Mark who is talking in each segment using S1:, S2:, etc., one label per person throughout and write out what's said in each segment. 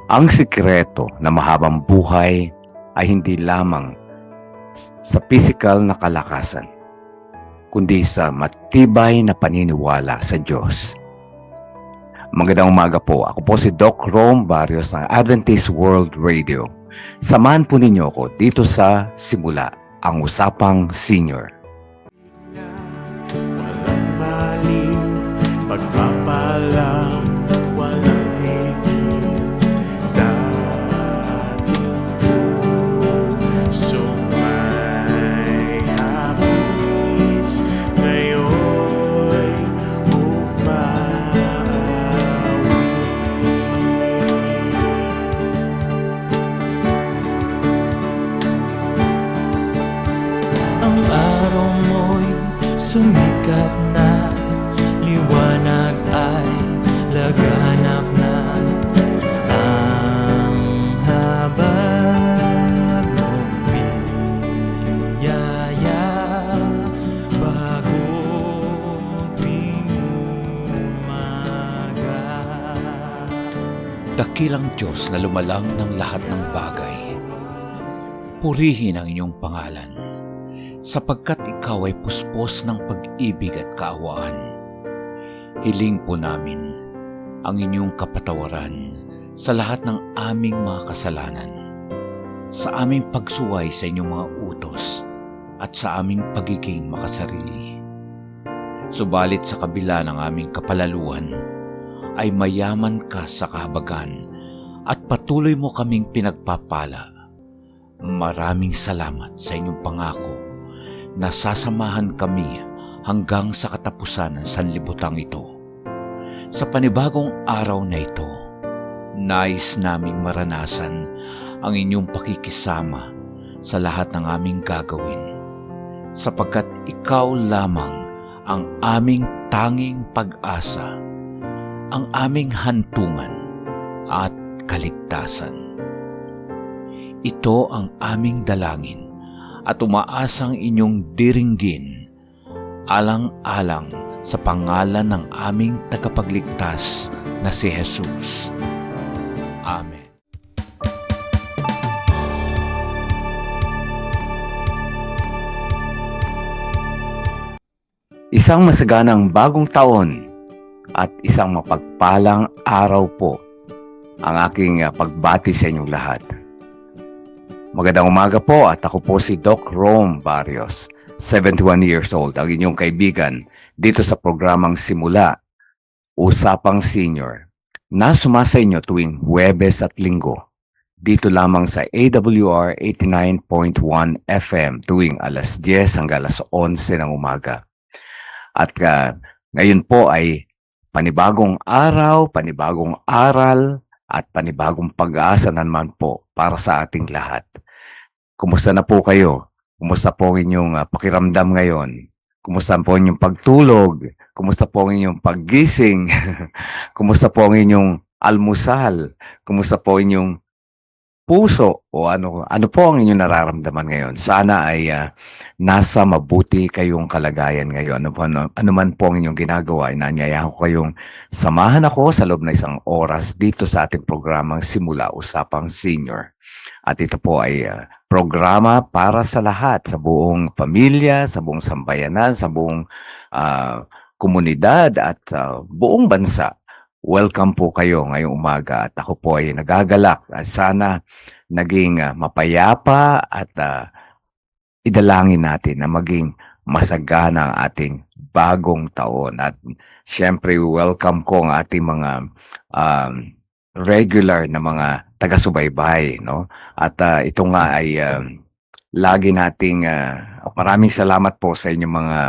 S1: Ang sikreto na mahabang buhay ay hindi lamang sa pisikal na kalakasan, kundi sa matibay na paniniwala sa Diyos. Magandang umaga po. Ako po si Doc Rome Barrios ng Adventist World Radio. Samahan po ninyo ako dito sa Simula, ang Usapang Senior.
S2: Walang mali, pagpapala, walang tigil. Dating puso may hapis, ngayon'y umawi. Ang araw mo'y sumikat na, liwanag ay laganap na. Ang habag mong biyaya, bagong umaga.
S3: Dakilang Diyos na lumalang ng lahat ng bagay, purihin ang inyong pangalan, sapagkat ikaw ay puspos ng pag-ibig at kaawaan. Hiling po namin ang inyong kapatawaran sa lahat ng aming mga kasalanan, sa aming pagsuway sa inyong mga utos at sa aming pagiging makasarili. Subalit sa kabila ng aming kapalaluan, ay mayaman ka sa kahabagan at patuloy mo kaming pinagpapala. Maraming salamat sa inyong pangako na sasamahan kami hanggang sa katapusan ng sanlibutang ito. Sa panibagong araw na ito, nais naming maranasan ang inyong pakikisama sa lahat ng aming gagawin, sapagkat ikaw lamang ang aming tanging pag-asa, ang aming hantungan at kaligtasan. Ito ang aming dalangin at umaasang inyong diringgin, alang-alang sa pangalan ng aming tagapagligtas na si Jesus. Amen.
S1: Isang masaganang bagong taon at isang mapagpalang araw po ang aking pagbati sa inyong lahat. Magandang umaga po at ako po si Doc Rome Barrios, 71 years old, ang inyong kaibigan dito sa programang Simula, Usapang Senior, na sumasa inyo tuwing Huwebes at Linggo, dito lamang sa AWR 89.1 FM tuwing alas 10 hanggang alas 11 ng umaga. At ngayon po ay panibagong araw, panibagong aral, at panibagong pag-asa naman po para sa ating lahat. Kumusta na po kayo? Kumusta po ang inyong pakiramdam ngayon? Kumusta po ang inyong pagtulog? Kumusta po ang inyong paggising? Kumusta po ang inyong almusal? Kumusta po ang inyong puso? O ano po ang inyong nararamdaman ngayon? Sana ay nasa mabuti kayong kalagayan ngayon. Ano man po ang inyong ginagawa, inanyayahan ko kayong samahan ako sa loob na isang oras dito sa ating programang Simula, Usapang Senior. At ito po ay programa para sa lahat, sa buong pamilya, sa buong sambayanan, sa buong komunidad at buong bansa. Welcome po kayo ngayong umaga at ako po ay nagagalak at sana naging mapayapa at idalangin natin na maging masagana ang ating bagong taon. At syempre welcome ko ang ating mga regular na mga taga-subaybay, no? At ito nga ay lagi nating maraming salamat po sa inyong mga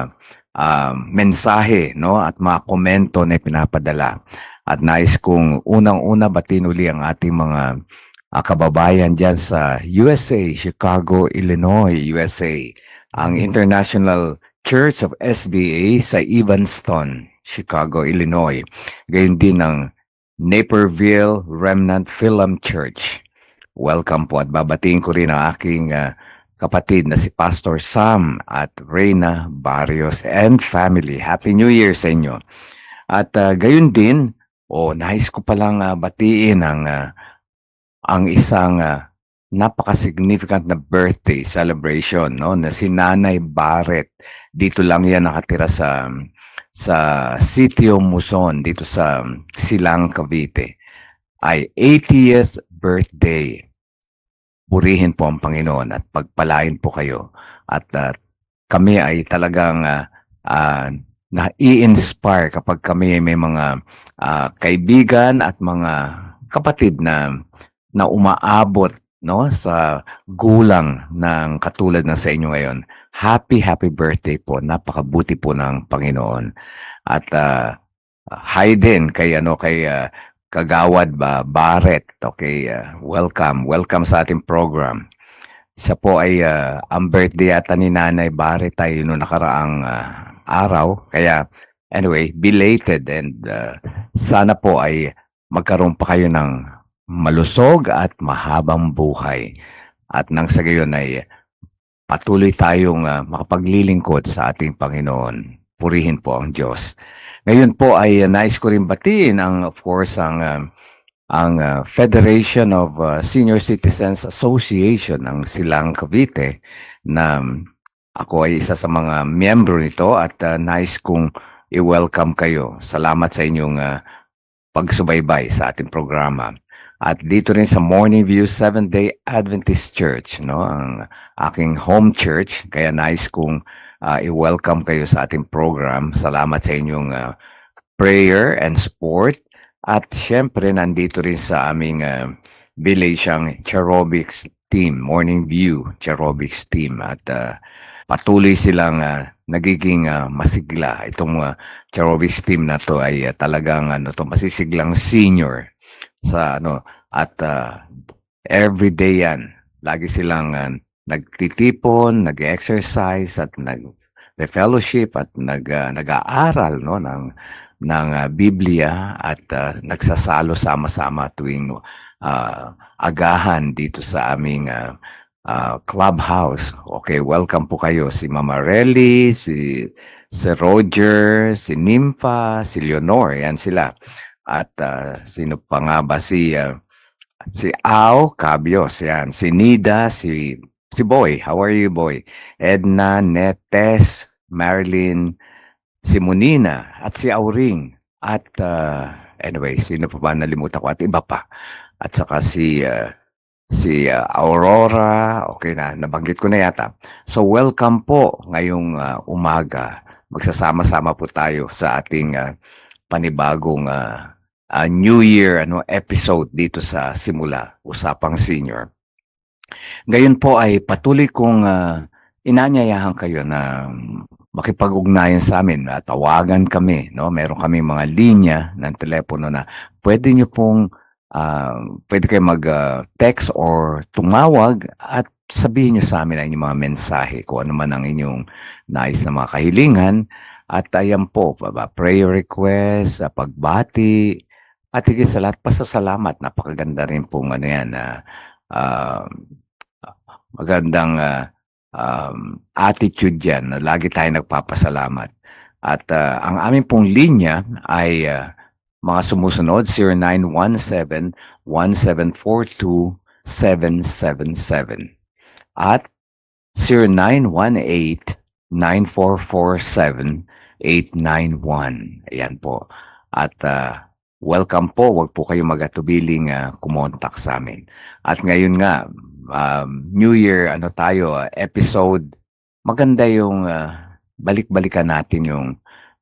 S1: mensahe, no? At mga komento na pinapadala. At nais kong unang-una batiin uli ang ating mga kababayan dyan sa USA, Chicago, Illinois, USA. Ang International Church of SDA sa Evanston, Chicago, Illinois. Gayon din ang Naperville Remnant Film Church. Welcome po at babatiin ko rin ang aking kapatid na si Pastor Sam at Reyna Barrios and family. Happy New Year sa inyo. At gayon din, nais ko palang batiin ang ang isang napaka-significant na birthday celebration, no, na si Nanay Barret. Dito lang yan nakatira sa Sitio Muson dito sa Silang, Cavite. Ay 80th birthday. Purihin po ang Panginoon at pagpalain po kayo. At kami ay talagang na-i-inspire kapag kami may mga kaibigan at mga kapatid na umaabot, no, sa gulang ng katulad ng sa inyo ngayon. Happy birthday po. Napakabuti po ng Panginoon. At hi din kay Kagawad Barret. Okay, welcome sa ating program. Siya po ay ang birthday yata ni Nanay Barret ay noong nakaraang araw. Kaya anyway, belated, and sana po ay magkaroon pa kayo ng malusog at mahabang buhay. At nang sa gayon ay patuloy tayong makapaglilingkod sa ating Panginoon. Purihin po ang Diyos. Ngayon po ay nais ko rin batiin of course ang Federation of Senior Citizens Association ng Silang, Cavite, na ako ay isa sa mga miyembro nito at nais kong i-welcome kayo. Salamat sa inyong pagsubaybay sa ating programa. At dito rin sa Morning View Seventh-day Adventist Church, no, ang aking home church, kaya nais kong i-welcome kayo sa ating program. Salamat sa inyong prayer and support. At syempre, nandito rin sa aming village ang Cherobics team, Morning View Cherobics team. At patuloy silang nagiging masigla. Itong Cherobics team na to ay talagang masisiglang senior sa at everyday yan. Lagi silang nagtitipon, nag-exercise at nag-fellowship at nag-aaral, no, ng Biblia at nagsasalo sama-sama tuwing agahan dito sa aming clubhouse. Okay, welcome po kayo. Si Mama Relly, si Roger, si Nympha, si Leonor, yan sila. At sino pa nga ba? Si Ao Cabios, yan. Si Nida, si Boy. How are you, Boy? Edna, Netes, Marilyn, si Munina, at si Auring. At anyway, sino pa ba nalimutan ko? At iba pa. At saka si Aurora. Okay na, nabanggit ko na yata. So welcome po ngayong umaga. Magsasama-sama po tayo sa ating panibagong New Year episode dito sa Simula, Usapang Senior. Ngayon po ay patuloy kong inanyayahan kayo na makipag-ugnayan sa amin. Tawagan kami, no? Meron kami mga linya ng telepono na pwede nyo pong pwede kayo mag-text or tumawag at sabihin nyo sa amin ang inyong mga mensahe, kung ano man ang inyong nais na mga kahilingan. At ayan po, prayer request, pagbati, at higit sa lahat, pasasalamat. Napakaganda rin pong magandang attitude yan, na lagi tayo nagpapasalamat. At ang aming pong linya ay mga sumusunod, 0917-1742-777 at 0918-9447-891. Ayan po. At welcome po. Huwag po kayo mag-atubiling kumontak sa amin. At ngayon nga, New Year, episode, maganda yung balik-balikan natin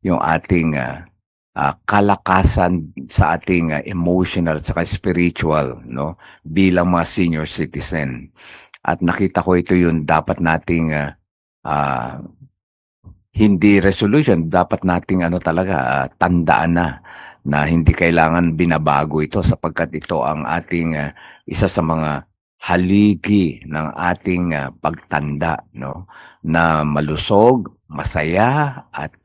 S1: yung ating kalakasan sa ating emotional at spiritual, no, bilang mga senior citizen. At nakita ko ito yung dapat nating hindi resolution, dapat nating tandaan na hindi kailangan binabago ito, sapagkat ito ang ating isa sa mga haligi ng ating pagtanda, no, na malusog, masaya at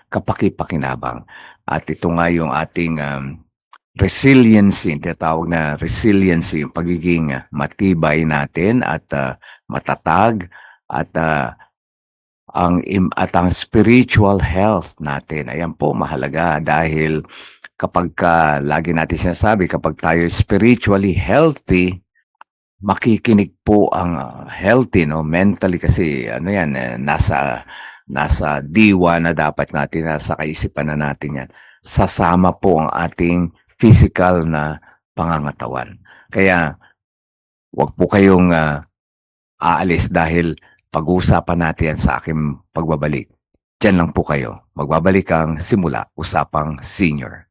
S1: kapaki-pakinabang. At ito nga yung ating resiliency, tinatawag na resiliency, yung pagiging matibay natin at matatag at ang spiritual health natin. Ayan po, mahalaga dahil lagi natin sinasabi, kapag tayo spiritually healthy, makikinig po ang healthy, no? Mentally kasi, ano yan, nasa diwa na dapat natin, nasa kaisipan na natin yan. Sasama po ang ating physical na pangangatawan. Kaya, wag po kayong aalis dahil pag-uusapan natin yan sa aking pagbabalik. Diyan lang po kayo. Magbabalik ang Simula, Usapang Senior.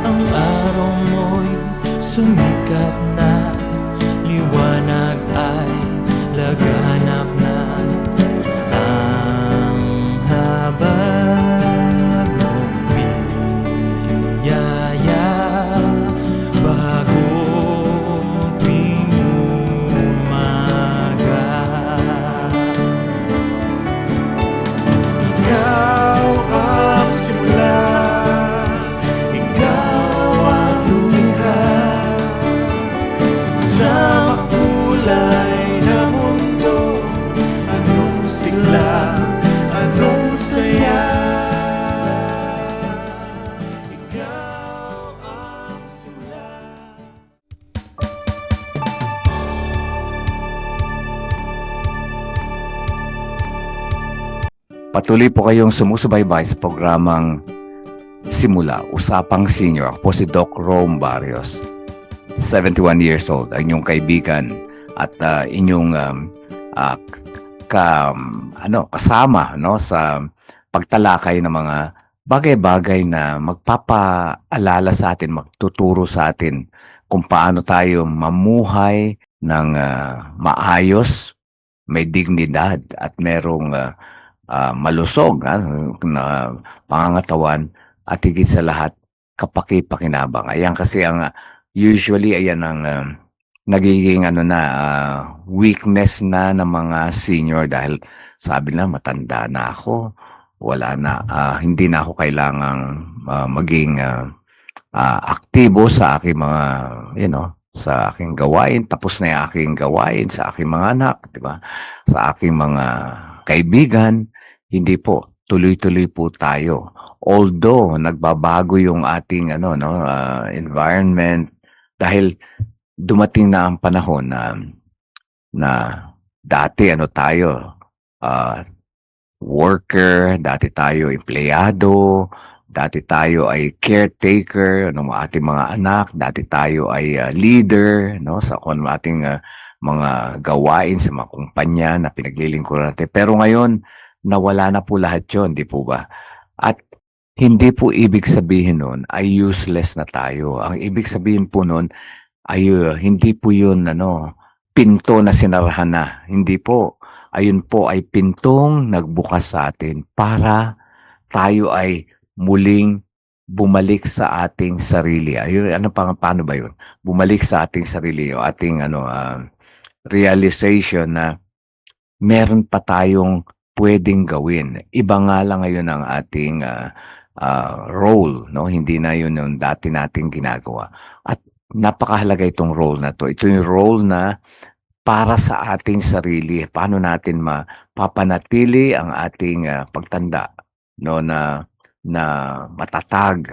S2: Ang araw mo'y sumikat na, liwanag ay laganap na. Ang habag mong biyaya, bagong tuwing umaga. Ikaw ang simula, sa makulay na mundo. Anong sigla, anong saya, ikaw ang simula.
S1: Patuloy po kayong sumusubaybay sa programang Simula, Usapang Senior. Ako po si Doc Rome Barrios, 71 years old, ang inyong kaibigan at inyong kasama, no, sa pagtalakay ng mga bagay-bagay na magpapaalala sa atin, magtuturo sa atin kung paano tayo mamuhay ng maayos, may dignidad at merong malusog na pangangatawan at higit sa lahat kapaki-pakinabang. Ayan kasi ang usually ayan ang nagiging weakness na ng mga senior dahil sabi na matanda na ako, wala na, hindi na ako kailangang maging aktibo sa aking mga sa aking gawain, tapos na yung aking gawain sa aking mga anak, di ba? Sa aking mga kaibigan. Hindi po, tuloy-tuloy po tayo. Although nagbabago yung ating environment dahil dumating na ang panahon na dati tayo, worker, dati tayo empleyado, dati tayo ay caretaker ng ating mga anak, dati tayo ay leader, no, sa ating mga gawain sa mga kumpanya na pinaglilingkuran natin. Pero ngayon, nawala na po lahat yun, di po ba? At hindi po ibig sabihin nun ay useless na tayo. Ang ibig sabihin po nun ay hindi po yun pinto na sinarahan na. Hindi po. Ayun po ay pintong nagbukas sa atin para tayo ay muling bumalik sa ating sarili. Ayun, paano ba yun? Bumalik sa ating sarili, yung ating realization na meron pa tayong pwedeng gawin. Iba nga lang ngayon ang ating role, no? Hindi na yun yung dati nating ginagawa. At napakahalaga itong role na to. Ito yung role na para sa ating sarili. Paano natin mapapanatili ang ating pagtanda, no, na matatag,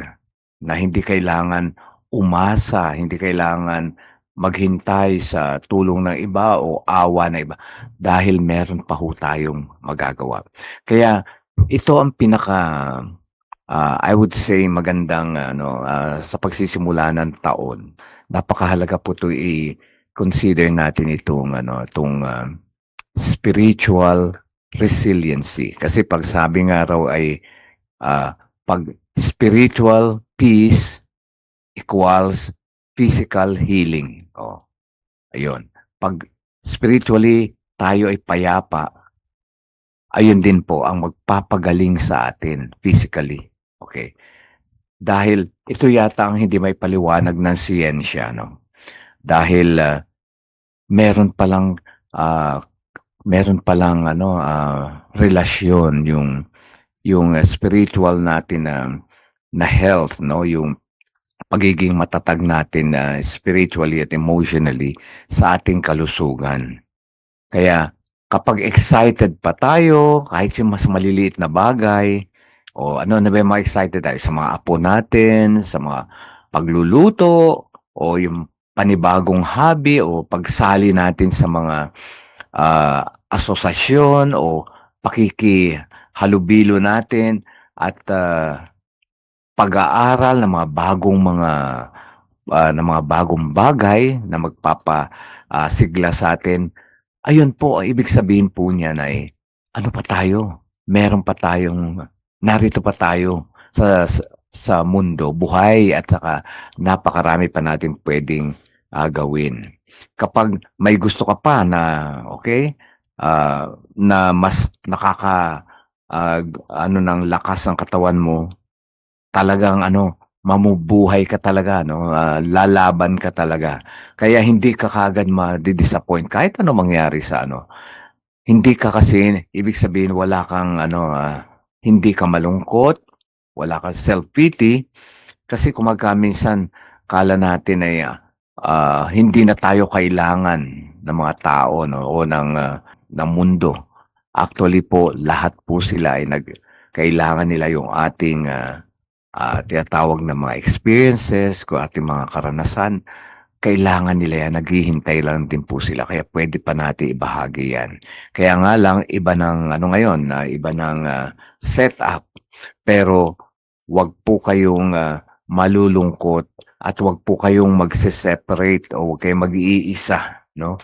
S1: na hindi kailangan umasa, hindi kailangan maghintay sa tulong ng iba o awa ng iba dahil meron pa ho tayong magagawa. Kaya ito ang pinaka I would say magandang sa pagsisimula ng taon. Napakahalaga po 'to i-consider natin itong spiritual resiliency. Kasi pag sabi nga raw ay pag spiritual peace equals physical healing. Ayun. Pag spiritually tayo ay payapa, ayun din po ang magpapagaling sa atin physically. Okay. Dahil ito yata ang hindi may paliwanag ng siyensya, no? Dahil meron palang relasyon yung spiritual natin na health, no, yung pagiging matatag natin spiritually at emotionally sa ating kalusugan. Kaya kapag excited pa tayo, kahit yung mas maliliit na bagay, o ano na ba yung mga excited tayo sa mga apo natin, sa mga pagluluto, o yung panibagong hobby, o pagsali natin sa mga asosasyon, o pakikihalubilo natin, at pag-aaral ng mga bagong bagay na sigla sa atin. Ayun po, ang ibig sabihin po niyan ay ano pa tayo, meron pa tayong narito pa tayo sa mundo, buhay, at saka napakarami pa natin puwedeng gawin. Kapag may gusto ka pa na, okay, na mas ng lakas ng katawan mo, talagang mamubuhay ka talaga, lalaban ka talaga. Kaya hindi ka kaagad madi-disappoint kahit ano mangyari sa hindi ka kasi ibig sabihin wala kang hindi ka malungkot, wala kang self-pity, kasi minsan akala natin ay hindi na tayo kailangan ng mga tao, o ng mundo. Actually po, lahat po sila ay kailangan nila yung ating tinatawag na mga experiences, kung ating mga karanasan. Kailangan nila yan, naghihintay lang din po sila, kaya pwede pa natin ibahagi yan. Kaya nga lang, iba ng ngayon, iba ng setup, pero wag po kayong malulungkot, at wag po kayong magse-separate, o wag kayong mag-iisa, no?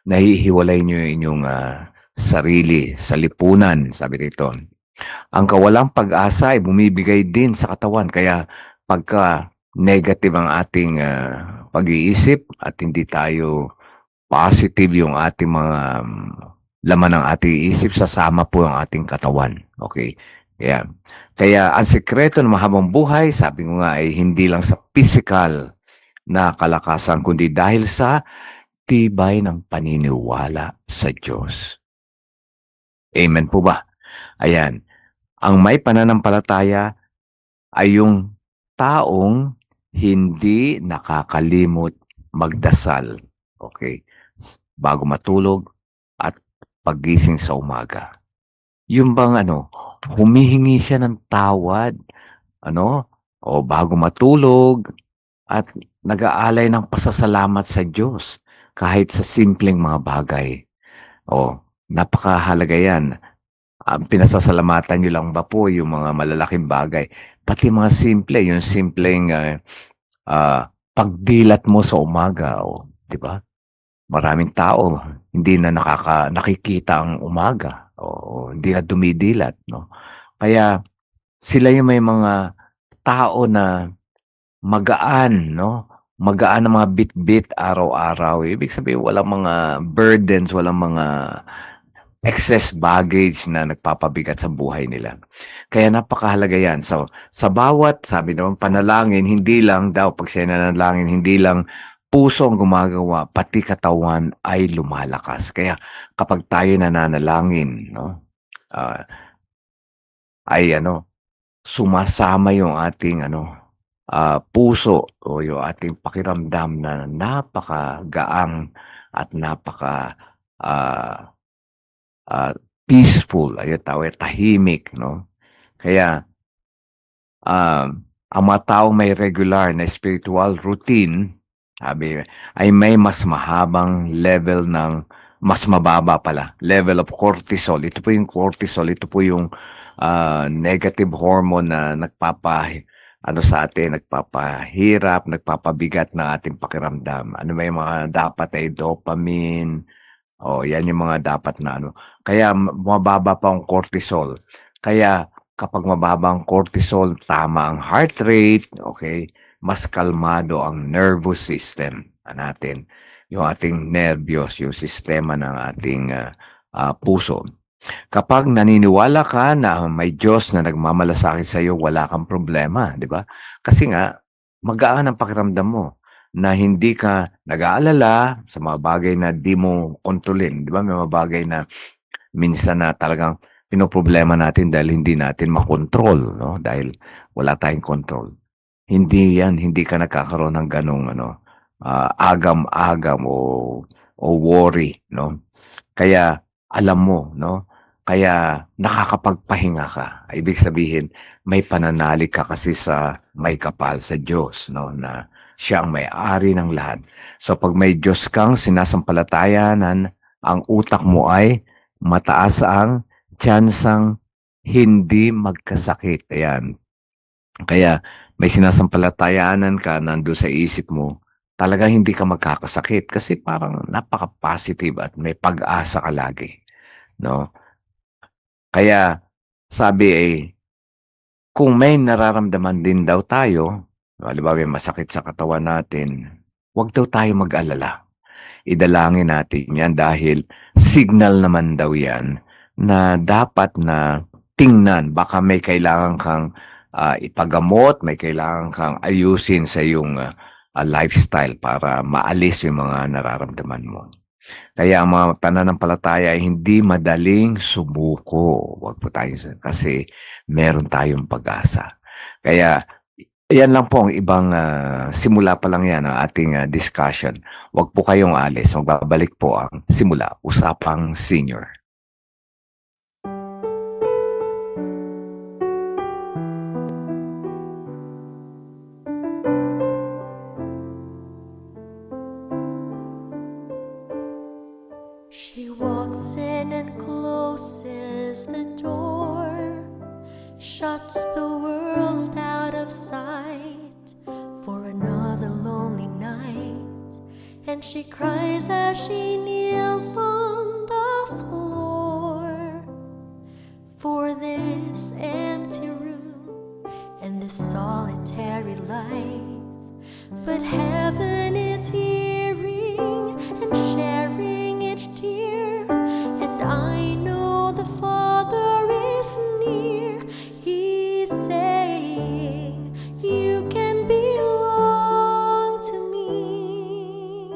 S1: Nahihiwalay nyo yung inyong sarili sa lipunan, sabi dito. Ang kawalang pag-asa ay bumibigay din sa katawan, kaya pagka negative ang ating pag-iisip at hindi tayo positive yung ating mga laman ng ating isip, sasama po ang ating katawan. Okay? Kaya ang sekreto ng mahabang buhay, sabi ko nga, ay hindi lang sa physical na kalakasan, kundi dahil sa tibay ng paniniwala sa Diyos. Amen po ba? Ayan. Ang may pananampalataya ay yung taong hindi nakakalimot magdasal. Okay? Bago matulog at paggising sa umaga. Yung bang humihingi siya ng tawad, o bago matulog, at nag-aalay ng pasasalamat sa Diyos kahit sa simpleng mga bagay. Napakahalaga yan. Ang pinasasalamatan nyo lang ba po yung mga malalaking bagay? Pati mga simple, yung simpleng pagdilat mo sa umaga, di ba? Maraming tao hindi na nakikita ang umaga, o hindi na dumidilat, no? Kaya sila yung may mga tao na magaan, no? Magaan na mga bit-bit araw-araw. Ibig sabihin, walang mga burdens, walang mga excess baggage na nagpapabigat sa buhay nila. Kaya napakahalaga yan. So, sa bawat, sabi naman, panalangin, hindi lang daw, pag siya nanalangin, hindi lang puso ang gumagawa, pati katawan ay lumalakas. Kaya kapag tayo nananalangin, ay sumasama yung ating puso, o yung ating pakiramdam na napakagaang at peaceful, tahimik, no? Kaya ang mga taong may regular na spiritual routine, sabi, ay may mas mahabang level ng, mas mababa pala, level of cortisol. Ito po yung cortisol, ito po yung negative hormone na sa atin, nagpapahirap, nagpapabigat ng ating pakiramdam. Ano may mga dapat ay dopamine, yan yung mga dapat na Kaya mababa pa ang cortisol. Kaya kapag mababa ang cortisol, tama ang heart rate, okay, mas kalmado ang nervous system natin. Yung ating nervyos, yung sistema ng ating puso. Kapag naniniwala ka na may Diyos na nagmamalasakit sa iyo, wala kang problema, di ba? Kasi nga, magaan ang pakiramdam mo na hindi ka nag-aalala sa mga bagay na di mo kontrolin. Di ba? May mga bagay na minsan na talagang pinoproblema natin dahil hindi natin makontrol, no? Dahil wala tayong control. Hindi ka nagkakaroon ng ganong agam-agam o worry, no? Kaya alam mo, no? Kaya nakakapagpahinga ka. Ibig sabihin, may pananalig ka kasi sa may kapal, sa Diyos, no? Na siya ang may-ari ng lahat. So pag may Diyos kang sinasampalatayanan, ang utak mo ay mataas ang tsansang hindi magkasakit. Ayan. Kaya may sinasampalatayanan ka nando sa isip mo, talagang hindi ka magkakasakit kasi parang napaka-positive at may pag-asa ka lagi, no? Kaya sabi kung may nararamdaman din daw tayo, halimbawa may masakit sa katawan natin, huwag daw tayo mag-alala. Idalangin natin yan dahil signal naman daw yan na dapat na tingnan. Baka may kailangan kang ipagamot, may kailangan kang ayusin sa iyong lifestyle para maalis yung mga nararamdaman mo. Kaya ang mga pananampalataya ay hindi madaling sumuko. Huwag po tayo kasi meron tayong pag-asa. Kaya yan lang po ang ibang simula pa lang yan ang ating discussion. Huwag po kayong alis. Magbabalik po ang simula. Usapang Senior.
S4: She walks in and closes the door, shuts the world out of sight for another lonely night, and she cries as she kneels on the floor for this empty room and this solitary life. But heaven is hearing and sharing each tear, and I know the Father is near. He's saying, you can belong to me.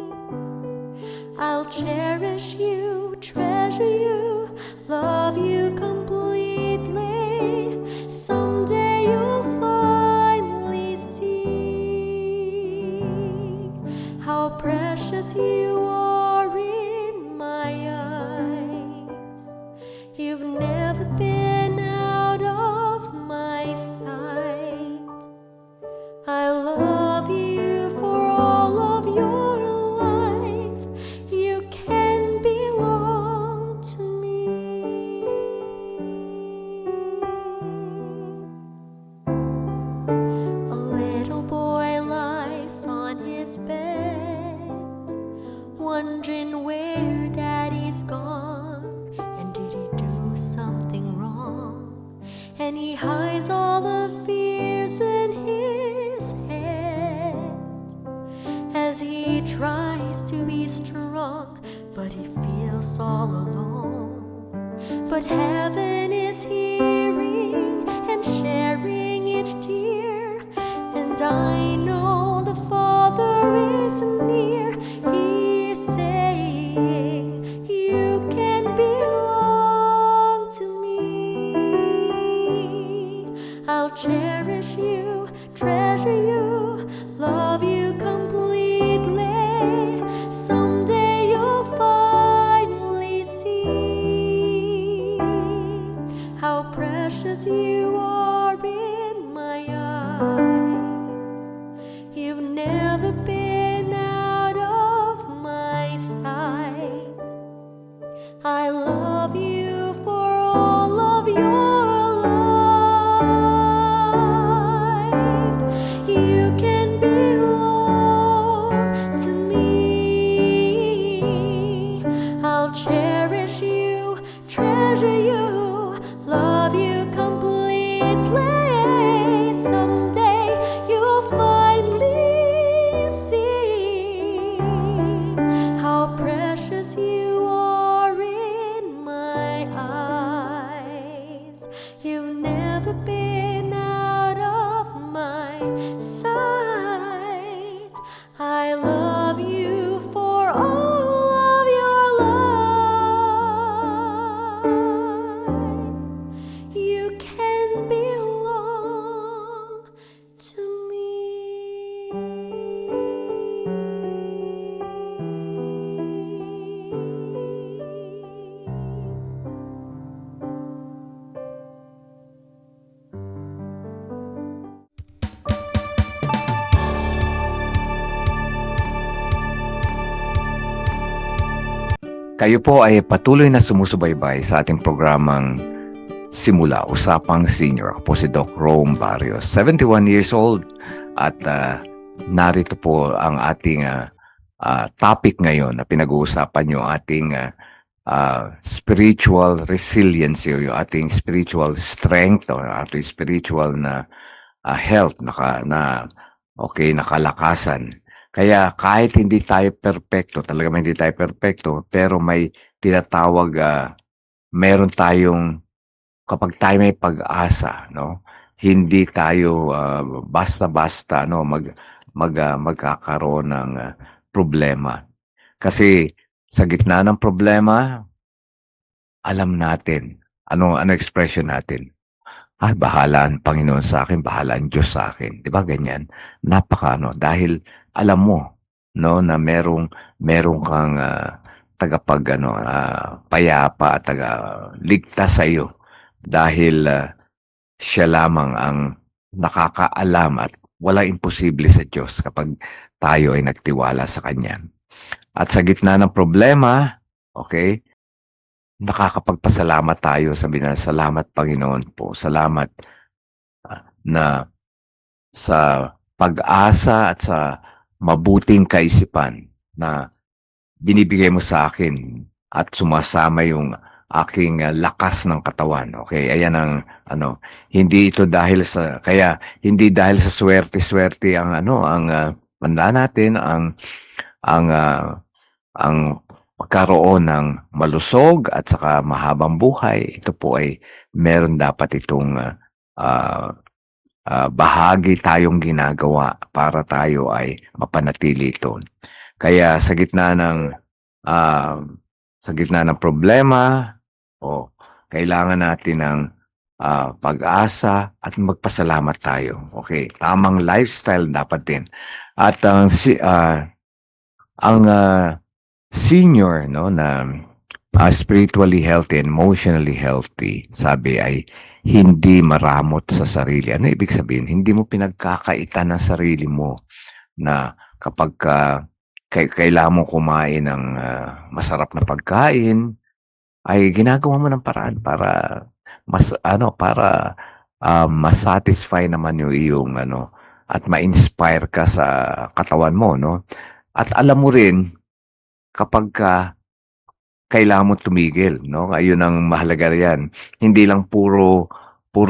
S4: I'll cherish you, treasure you, love you completely. Someday you'll finally see how precious you are in my eyes. You've never been out of my sight. I love you for all of your life. You can belong to me. A little boy lies on his bed, wondering where daddy's gone, and did he do something wrong? And he hides all the fears in his head as he tries to be strong, but he feels all alone. But heaven is hearing and sharing each tear, and I know the Father is near. He's saying, you can belong to me. I'll cherish you, treasure you, love you completely. Someday you'll finally see
S1: Kayo po ay patuloy na sumusubaybay sa ating programang Simula, Usapang Senior. Ako po si Doc Rome Barrios, 71 years old, at narito po ang ating topic ngayon na pinag-uusapan yung ating spiritual resiliency o yung ating spiritual strength o ating spiritual na health, nakalakasan. Kaya kahit hindi tayo perfecto, talagang hindi tayo perfecto, pero may tinatawag, meron tayong, kapag tayo may pag-asa, no? Hindi tayo basta-basta magkakaroon ng problema. Kasi sa gitna ng problema, alam natin ano expression natin. Bahala ang Panginoon sa akin, bahala ang Diyos sa akin. 'Di ba ganyan? Dahil alam mo, no, na merong kang payapa at ligtas sa iyo dahil siya lamang ang nakakaalam at walang imposible sa Diyos kapag tayo ay nagtiwala sa Kanya. At sa gitna ng problema, okay, nakakapagpasalamat tayo, sabi na, salamat Panginoon po, salamat na sa pag-asa at sa mabuting kaisipan na binibigay mo sa akin at sumasama yung aking lakas ng katawan. Okay, ayan ang hindi ito dahil sa swerte-swerte ang tanda natin ang pagkaroon ng malusog at saka mahabang buhay. Ito po ay meron dapat itong bahagi tayong ginagawa para tayo ay mapanatili ito. Kaya sa gitna ng problema, kailangan natin ng pag-asa at magpasalamat tayo. Okay, tamang lifestyle dapat din. At ang senior, no, na spiritually healthy and emotionally healthy, sabi ay hindi maramot sa sarili. Ano ibig sabihin? Hindi mo pinagkakaitan ng sarili mo na kapag kailangan mo kumain ng masarap na pagkain, ay ginagawa mo ng paraan para masatisfy naman yung iyong at ma-inspire ka sa katawan mo, no? At alam mo rin kapag kailangan mo tumigil, no? Ayun ang mahalaga riyan. Hindi lang puro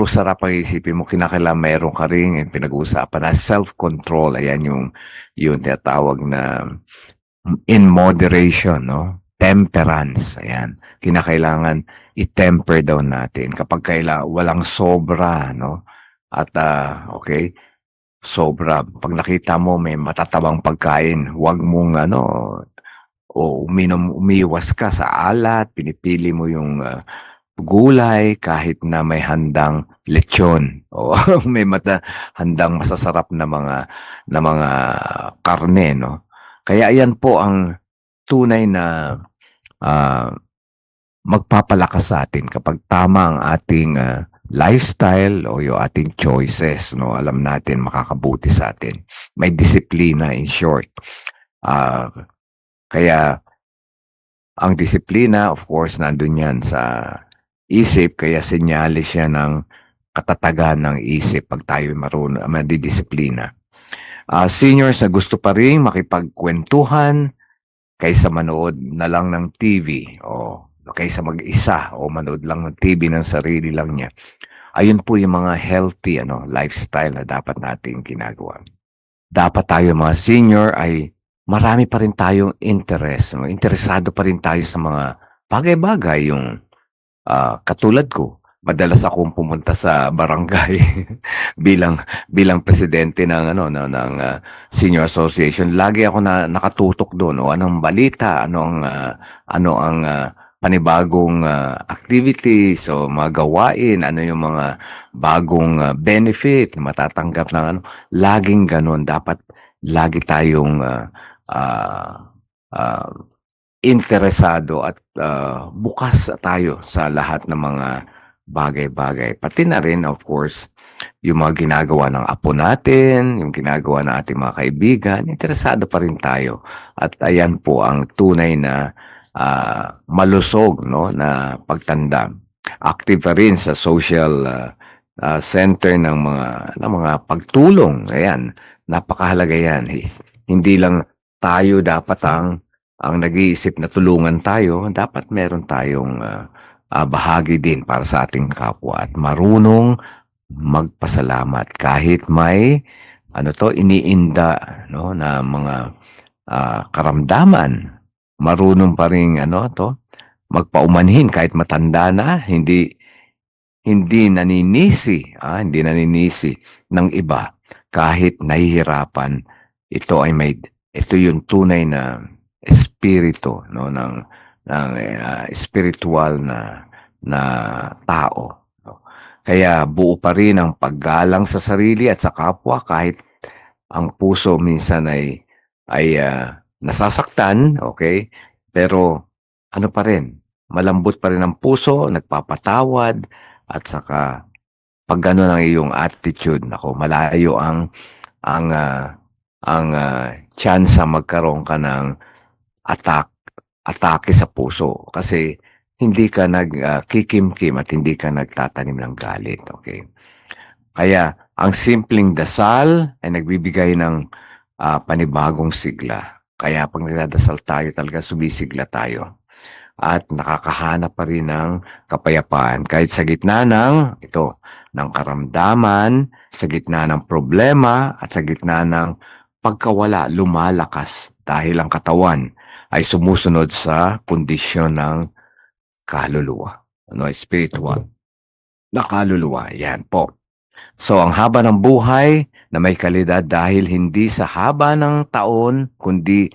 S1: sarap ang isipin mo, kinakailangan mayroon ka rin pinag-uusapan na self-control. Ayan yung tinatawag na in moderation, no? Temperance. Ayan. Kinakailangan i-temper down natin kapag walang sobra, no? At okay, sobra. Pag nakita mo may matatabang pagkain, huwag mong umiwas ka sa alat, pinipili mo yung gulay kahit na may handang lechon o may handang masasarap na mga karne, no? Kaya ayan po ang tunay na magpapalakas sa atin kapag tama ang ating lifestyle o yung ating choices, no? Alam natin makakabuti sa atin. May disiplina, in short. Kaya ang disiplina, of course, nandun yan sa isip, kaya senyalis siya ng katatagan ng isip pag tayo marunong, madidisiplina. Seniors na gusto pa rin makipagkwentuhan kaysa manood na lang ng TV o kaysa mag-isa o manood lang ng TV ng sarili lang niya. Ayun po yung mga healthy lifestyle na dapat nating ginagawa. Dapat tayo mga senior ay marami pa rin tayong interest. Interesado pa rin tayo sa mga bagay-bagay. Yung katulad ko, madalas akong pumunta sa barangay bilang presidente ng senior association. Lagi ako nakatutok doon. Anong balita, ano ang panibagong activities o mga gawain, ano yung mga bagong benefit na matatanggap ng laging ganun. Dapat lagi tayong interesado at bukas tayo sa lahat ng mga bagay-bagay. Pati na rin, of course, yung mga ginagawa ng apo natin, yung ginagawa ng ating mga kaibigan, interesado pa rin tayo. At ayan po ang tunay na malusog, no, na pagtanda. Active pa rin sa social center ng mga pagtulong. Ayan, napakahalaga yan. Hindi lang tayo dapat ang nag-iisip na tulungan tayo, dapat meron tayong bahagi din para sa ating kapwa at marunong magpasalamat kahit may iniinda, no, na mga karamdaman. Marunong pa rin magpaumanhin kahit matanda na, hindi naninisi, hindi naninisi ng iba kahit nahihirapan. Ito yung tunay na espiritu, no, ng spiritual na tao, no. Kaya buo pa rin ang paggalang sa sarili at sa kapwa kahit ang puso minsan ay nasasaktan, okay? Pero ano pa rin, malambot pa rin ang puso, nagpapatawad, at saka pag gano'n ang iyong attitude, nako, malayo ang chance magkaroon ka ng atake sa puso kasi hindi ka nagkikimkim at hindi ka nagtatanim ng galit, okay? Kaya ang simpleng dasal ay nagbibigay ng panibagong sigla. Kaya pag nagdadasal tayo, talaga sumisigla tayo. At nakakahanap pa rin ng kapayapaan. Kahit sa gitna ng karamdaman, sa gitna ng problema, at sa gitna ng pagkawala, lumalakas dahil ang katawan ay sumusunod sa kondisyon ng kaluluwa. Spiritual na kaluluwa. Yan po. So, ang haba ng buhay na may kalidad dahil hindi sa haba ng taon, kundi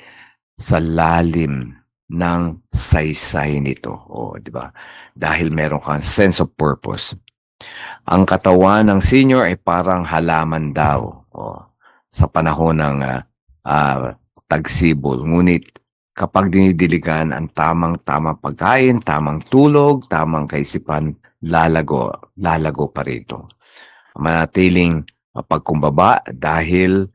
S1: sa lalim ng saysay nito. Di ba? Dahil meron kang sense of purpose. Ang katawan ng senior ay parang halaman daw sa panahon ng tagsibol. Ngunit kapag dinidiligan ang tamang pagkain, tamang tulog, tamang kaisipan, lalago pa rito. Manatiling pagkumbaba dahil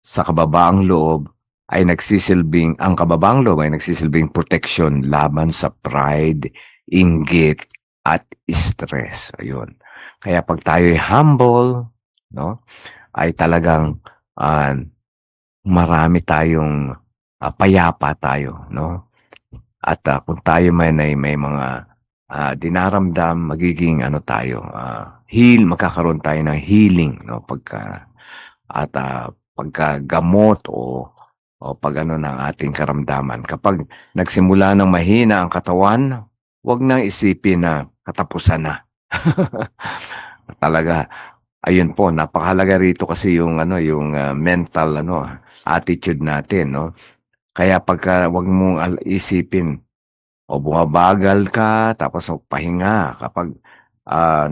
S1: sa kababaang loob ay ang kababaang loob ay nagsisilbing protection laban sa pride, inggit, at stress. Ayun. Kaya pag tayo ay humble, no, ay talagang marami tayong payapa tayo, no? At kung tayo may mga dinaramdam, magiging magkakaroon tayo ng healing, no, pagkagamot o pag ng ating karamdaman. Kapag nagsimula ng mahina ang katawan, wag nang isipin na katapusan na. Talaga, ayun po, napakahalaga rito kasi yung mental attitude natin, no. Kaya pagka wag mong isipin o bumabagal ka, tapos magpahinga. Kapag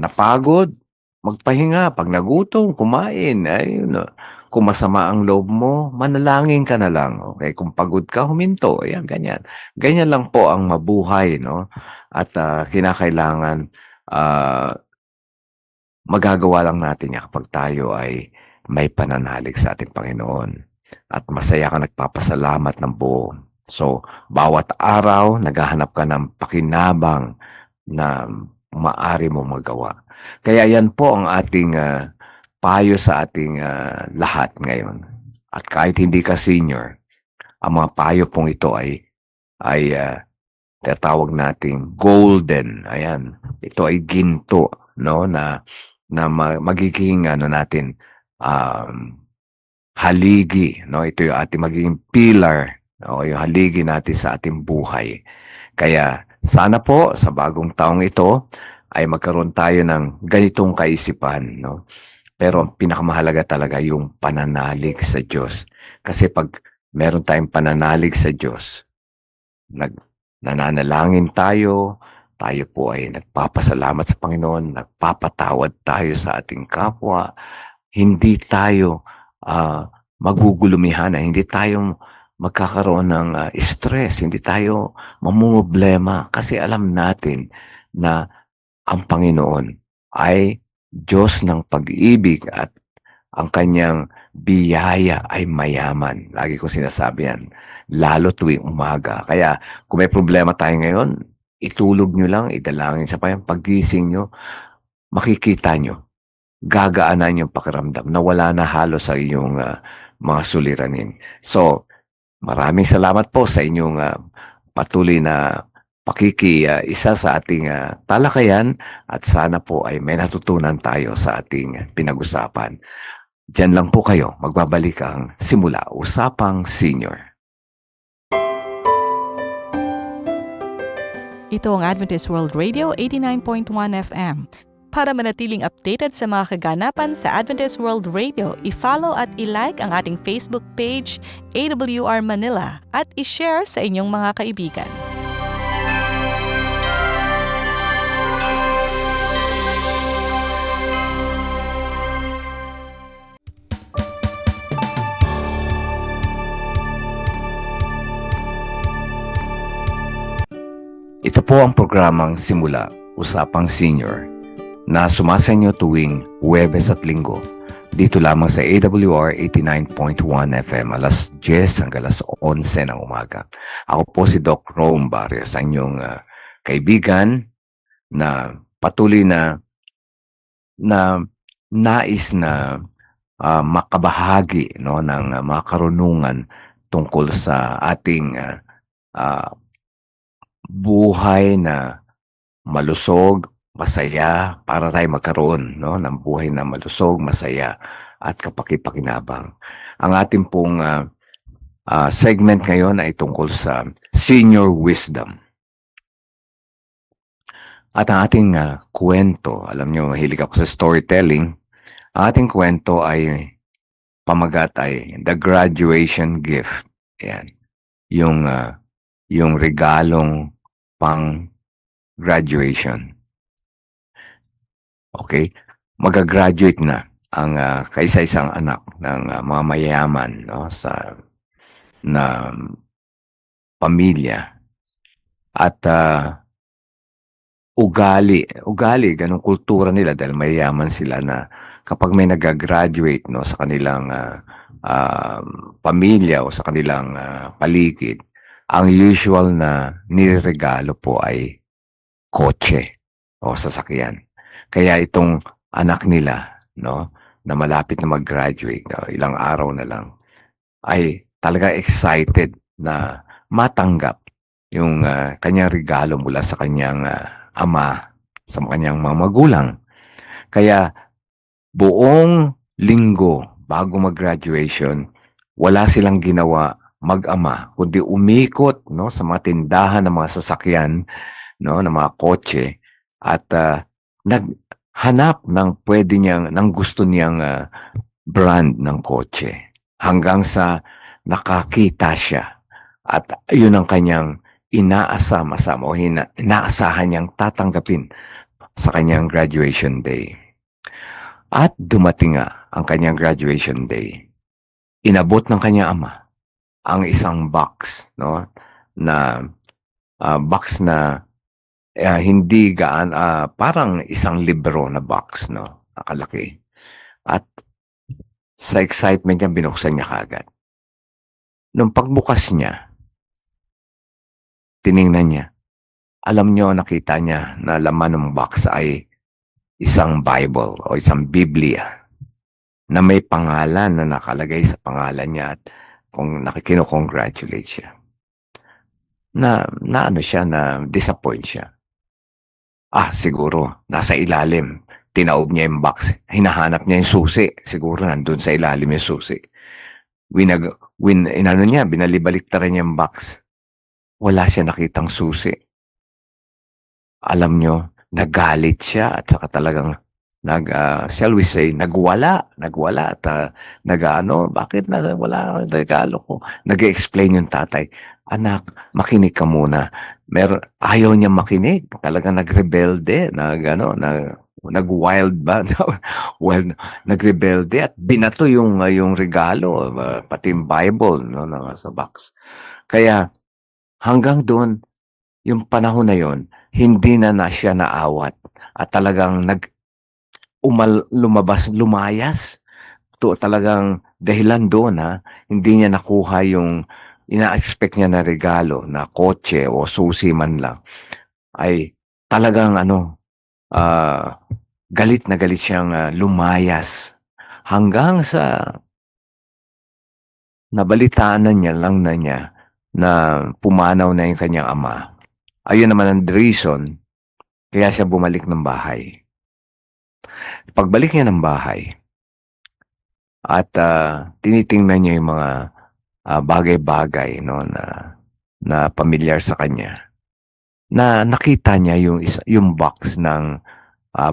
S1: napagod, magpahinga. Pag nagutom, kumain. Ayun, kung masama ang loob mo, manalangin ka na lang. Okay? Kung pagod ka, huminto. Ayan, ganyan. Ganyan lang po ang mabuhay, no? At kinakailangan magagawa lang natin yan kapag tayo ay may pananalig sa ating Panginoon. At masaya ka nagpapasalamat ng buo. So, bawat araw, naghahanap ka ng pakinabang na maaari mo magawa. Kaya yan po ang ating payo sa ating lahat ngayon. At kahit hindi ka senior, ang mga payo pong ito ay tinatawag nating golden. Ayan. Ito ay ginto, no, na magiging natin haligi, no? Ito yung ating magiging pillar, no? Yung haligi natin sa ating buhay. Kaya sana po sa bagong taong ito ay magkaroon tayo ng ganitong kaisipan, no? Pero ang pinakamahalaga talaga yung pananalig sa Diyos. Kasi pag meron tayong pananalig sa Diyos, nananalangin tayo po ay nagpapasalamat sa Panginoon, nagpapatawad tayo sa ating kapwa, hindi tayo magugulumihan, hindi tayo magkakaroon ng stress, hindi tayo mamumblema kasi alam natin na ang Panginoon ay Diyos ng pag-ibig at ang kanyang biyaya ay mayaman. Lagi ko sinasabi yan. lalo tuwing umaga. Kaya kung may problema tayo ngayon, itulog nyo lang, idalangin sa Panginoon. Paggising nyo, makikita nyo, gagaanan yung pakiramdam na wala na halos sa inyong mga suliranin. So, maraming salamat po sa inyong patuloy na isa sa ating talakayan at sana po ay may natutunan tayo sa ating pinag-usapan. Diyan lang po kayo, magbabalik ang Simula Usapang Senior.
S5: Ito ang Adventist World Radio 89.1 FM. Para manatiling updated sa mga kaganapan sa Adventist World Radio, i-follow at i-like ang ating Facebook page AWR Manila at i-share sa inyong mga kaibigan.
S1: Ito po ang programang Simula Usapang Senior na sumasanyo tuwing Huwebes at Linggo dito lamang sa AWR 89.1 FM alas 10 hanggang alas 11 ng umaga. Ako po si Doc Rome Barrios, ang inyong kaibigan na patuloy na nais na makabahagi ng mga karunungan tungkol sa ating buhay na malusog, masaya, para tayo magkaroon ng buhay na malusog, masaya at kapaki-pakinabang. Ang ating pong segment ngayon ay tungkol sa senior wisdom. At ang ating kwento, alam nyo, mahilig ako sa storytelling. Ang ating kwento ay pamagat ay The Graduation Gift. Ayan. Yung regalong pang graduation. Okay? Mag-graduate na ang kaisa-isang anak ng mga mayayaman na pamilya. At ugali, ganong kultura nila dahil mayayaman sila na kapag may nag-graduate sa kanilang pamilya o sa kanilang paligid, ang usual na niregalo po ay kotse o sasakyan. Kaya itong anak nila, na malapit na mag-graduate, ilang araw na lang, ay talaga excited na matanggap yung kanyang regalo mula sa kanyang ama, sa kanyang mga magulang. Kaya buong linggo bago mag-graduation, wala silang ginawa mag-ama, kundi umikot sa mga tindahan ng mga sasakyan, ng mga kotse, at naghanap ng gusto niyang brand ng kotse. Hanggang sa nakakita siya. At yun ang kanyang inaasama-sama o inaasahan niyang tatanggapin sa kanyang graduation day. At dumating nga ang kanyang graduation day. Inabot ng kanyang ama ang isang box, na box na hindi parang isang libro na box, nakalaki. At sa excitement niya, binuksan niya kaagad. Nung pagbukas niya, tiningnan niya. Alam niyo, nakita niya na laman ng box ay isang Bible o isang Biblia na may pangalan na nakalagay sa pangalan niya at kung nakikino-congratulate siya. Na disappoint siya. Siguro, nasa ilalim. Tinaob niya yung box. Hinahanap niya yung susi. Siguro nandun sa ilalim yung susi. Binalibaliktaran niya yung box. Wala siya nakitang susi. Alam nyo, nagalit siya at saka talagang shall we say, nagwala at bakit wala ang regalo ko? Nag-explain yung tatay, anak, makinig ka muna. Ayaw niya makinig, talagang nagrebelde, nag-wild ba? Well, nagrebelde at binato yung regalo, pati yung Bible sa box. Kaya hanggang doon, yung panahon na yon, hindi na siya naawat at talagang lumayas. Talagang dahilan doon hindi niya nakuha yung ina-expect niya na regalo na kotse o susi man lang, ay talagang galit na galit siyang lumayas hanggang sa nabalitaan na niya lang na niya na pumanaw na yung kanyang ama. Ayun naman ang reason kaya siya bumalik ng bahay. Pagbalik niya ng bahay at tinitingnan niya yung mga bagay-bagay na pamilyar sa kanya, na nakita niya yung box ng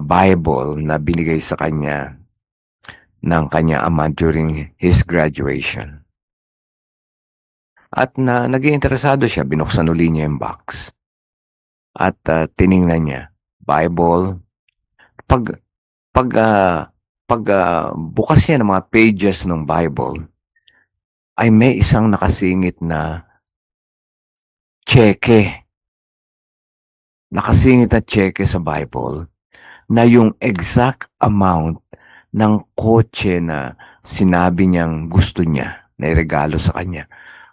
S1: Bible na binigay sa kanya ng kanyang ama during his graduation. At naging interesado siya, binuksan uli niya yung box. At tiningnan niya, Bible. Pag bukas niya ng mga pages ng Bible, ay may isang nakasingit na cheque. Nakasingit na cheque sa Bible na yung exact amount ng kotse na sinabi niyang gusto niya na iregalo sa kanya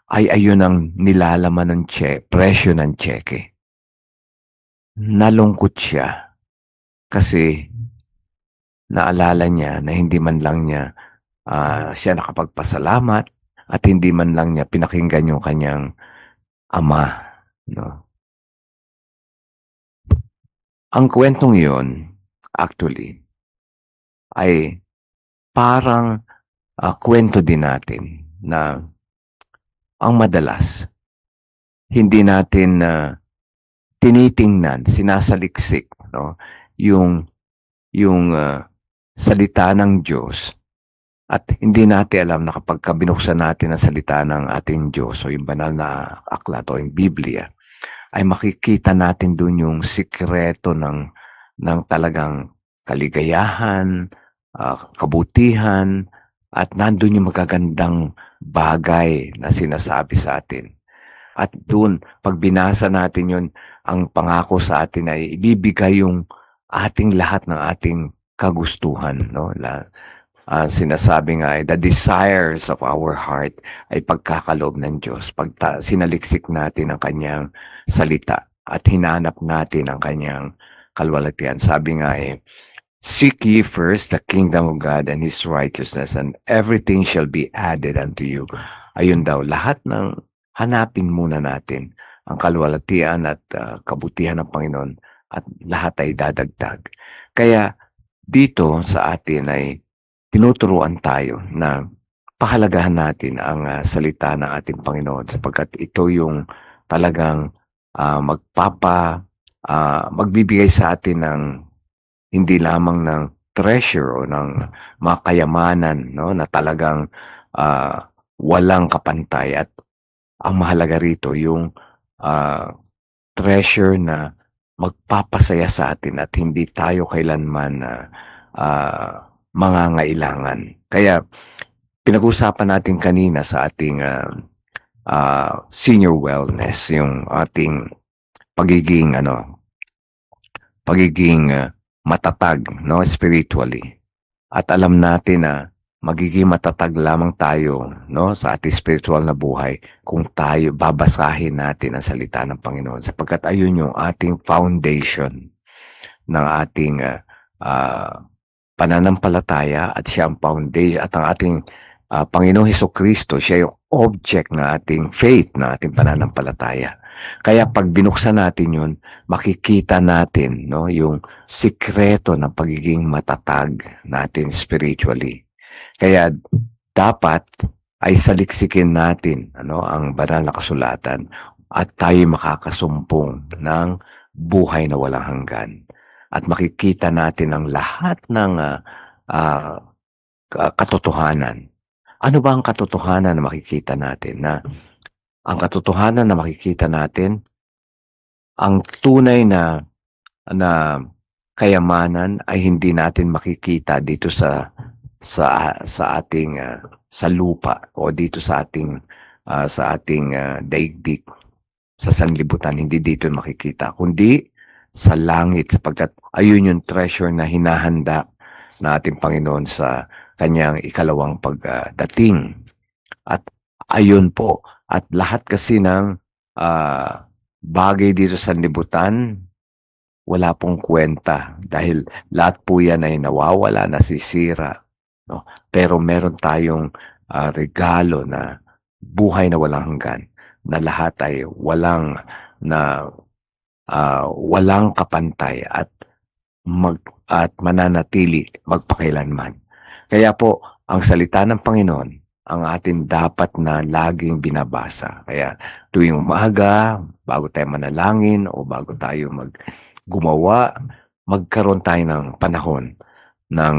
S1: ay ayun ang nilalaman ng presyo ng cheque. Nalungkot siya kasi naalala niya na hindi man lang niya siya nakapagpasalamat at hindi man lang niya pinakinggan yung kanyang ama. No? Ang kwentong yun, actually, ay parang kwento din natin na ang madalas, hindi natin tinitingnan, sinasaliksik, no? yung salita ng Diyos, at hindi natin alam na kapag binuksan natin ang salita ng ating Diyos o yung banal na aklat o yung Biblia, ay makikita natin dun yung sikreto ng talagang kaligayahan, kabutihan, at nandun yung magagandang bagay na sinasabi sa atin. At dun, pag binasa natin yun, ang pangako sa atin ay ibibigay yung ating lahat ng ating kagustuhan. No? Sinasabi nga ay, the desires of our heart ay pagkakaloob ng Diyos. Pag sinaliksik natin ang kanyang salita at hinanap natin ang kanyang kalwalatian. Sabi nga seek ye first the kingdom of God and His righteousness, and everything shall be added unto you. Ayun daw, lahat ng hanapin muna natin ang kalwalatian at kabutihan ng Panginoon at lahat ay dadagdag. Kaya dito sa atin ay tinuturuan tayo na pahalagahan natin ang salita ng ating Panginoon sapagkat ito yung talagang magbibigay sa atin ng hindi lamang ng treasure o ng mga kayamanan, no, na talagang walang kapantay, at ang mahalaga rito yung treasure na magpapasaya sa atin at hindi tayo kailanman mangangailangan. Kaya pinag-usapan natin kanina sa ating senior wellness yung ating pagiging matatag, no, spiritually. At alam natin na magiging matatag lamang tayo, no, sa ating spiritual na buhay kung tayo babasahin natin ang salita ng Panginoon, sapagkat ayun yung ating foundation ng ating pananampalataya, at siya ang foundation, at ang ating Panginoong Hesukristo, siya yung object ng ating faith, ng ating pananampalataya. Kaya pag binuksan natin yun, makikita natin, no, yung sikreto ng pagiging matatag natin spiritually. Kaya dapat ay saliksikin natin ang banal na kasulatan at tayo makakasumpong ng buhay na walang hanggan. At makikita natin ang lahat ng katotohanan. Ano ba ang katotohanan na makikita natin? Ang katotohanan na makikita natin, ang tunay na kayamanan ay hindi natin makikita dito sa ating sa lupa o dito sa ating daigdig, sa sanlibutan. Hindi dito makikita, kundi sa langit, sapagkat ayun yung treasure na hinahanda na ating Panginoon sa kanyang ikalawang pagdating. At ayun po At lahat kasi ng bagay dito sa libutan, wala pong kwenta dahil lahat po yan ay nawawala, nasisira. No? Pero meron tayong regalo na buhay na walang hanggan, na lahat ay walang kapantay at mananatili magpakailanman. Kaya po, ang salita ng Panginoon, ang atin dapat na laging binabasa. Kaya tuwing umaga, bago tayo manalangin o bago tayo gumawa, magkaroon tayo ng panahon ng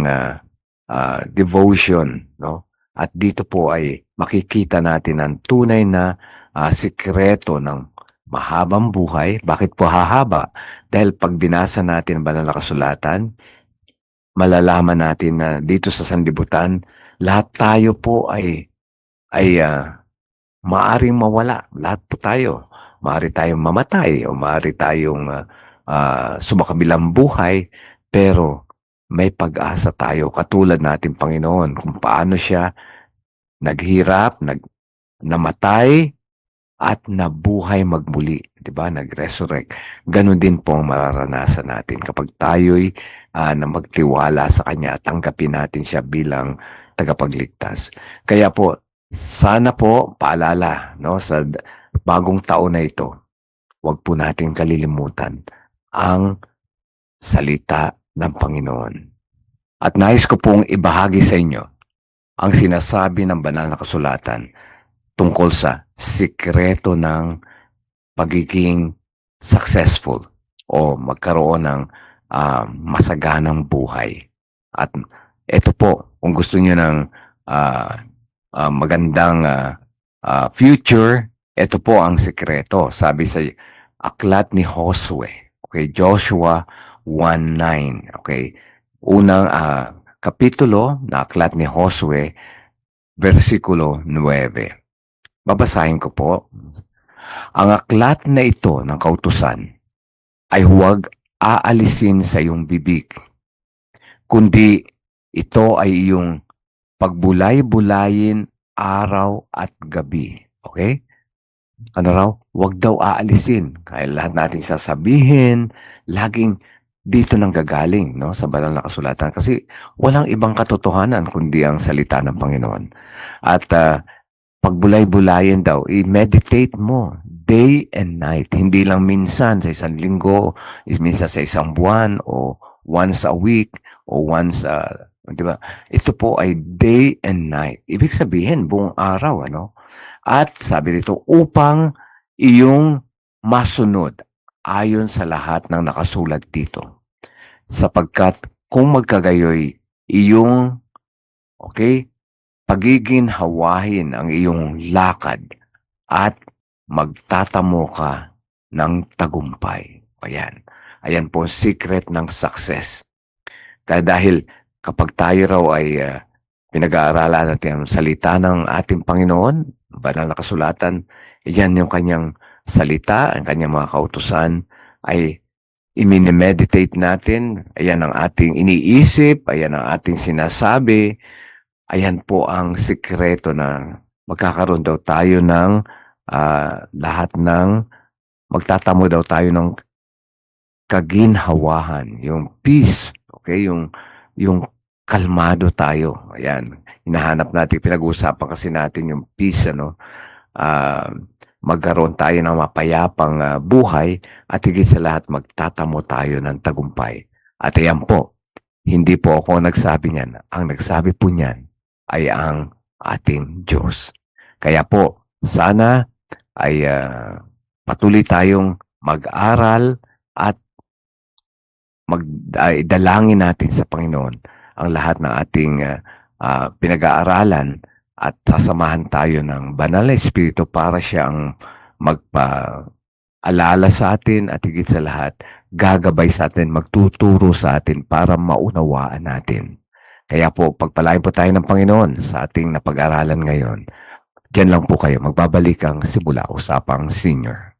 S1: devotion, no? At dito po ay makikita natin ang tunay na sikreto ng mahabang buhay. Bakit po hahaba? Dahil pag binasa natin ang banal na kasulatan, malalaman natin na dito sa sanlibutan, lahat tayo po ay maaring mawala. Lahat po tayo. Maari tayong mamatay o maari tayong sumakabilang buhay, pero may pag-asa tayo katulad natin Panginoon kung paano siya naghirap, namatay, at nabuhay magmuli, 'di ba? Nag-resurrect. Ganon din po ang mararanasan natin kapag tayo'y na magtiwala sa kanya at tanggapin natin siya bilang tagapagligtas. Kaya po, sana po paalala, no, sa bagong taon na ito, huwag po nating kalilimutan ang salita ng Panginoon. At nais ko pong ibahagi sa inyo ang sinasabi ng banal na kasulatan tungkol sa sikreto ng pagiging successful o magkaroon ng masaganang buhay. At ito po, kung gusto niyo ng magandang future, ito po ang sikreto. Sabi sa aklat ni Josue, okay, Joshua 1:9, okay, unang kapitulo na aklat ni Josue, versikulo 9. Babasahin ko po. Ang aklat na ito ng kautusan ay huwag aalisin sa iyong bibig, kundi ito ay iyong pagbulay-bulayin araw at gabi. Okay? Ano raw? Huwag daw aalisin. Kaya lahat natin sasabihin, laging dito nang gagaling, no, sa banal na kasulatan. Kasi walang ibang katotohanan kundi ang salita ng Panginoon. At pagbulay-bulayin daw, i-meditate mo day and night. Hindi lang minsan sa isang linggo, minsan sa isang buwan, o once a week, o once, di ba? Ito po ay day and night. Ibig sabihin, buong araw, ano? At sabi dito, upang iyong masunod ayon sa lahat ng nakasulat dito. Sapagkat kung magkagayoy, iyong, okay, pagiginhawahin ang iyong lakad at magtatamo ka ng tagumpay. Ayan. Ayan po, secret ng success. Kaya dahil kapag tayo raw ay pinag-aaralan natin ang salita ng ating Panginoon, banal na kasulatan, yan yung kanyang salita, ang kanyang mga kautusan, ay i-meditate natin, ayan ang ating iniisip, ayan ang ating sinasabi. Ayan po ang sikreto na magkakaroon daw tayo ng lahat ng, magtatamo daw tayo ng kaginhawahan, yung peace, okay, yung kalmado tayo. Ayan, hinahanap natin, pinag-uusapan kasi natin yung peace, ano, magkaroon tayo ng mapayapang buhay at higit sa lahat magtatamo tayo ng tagumpay. At ayan po, hindi po ako nagsabi niyan. Ang nagsabi po niyan ay ang ating Diyos. Kaya po, sana ay patuloy tayong mag-aral at dalangin natin sa Panginoon ang lahat ng ating pinag-aaralan at sasamahan tayo ng banal na Espiritu para siya ang magpa-alala sa atin at higit sa lahat, gagabay sa atin, magtuturo sa atin para maunawaan natin. Kaya po, pagpalain po tayo ng Panginoon sa ating napag-aralan ngayon. Diyan lang po kayo, magbabalik ang Simula Usapang Senior.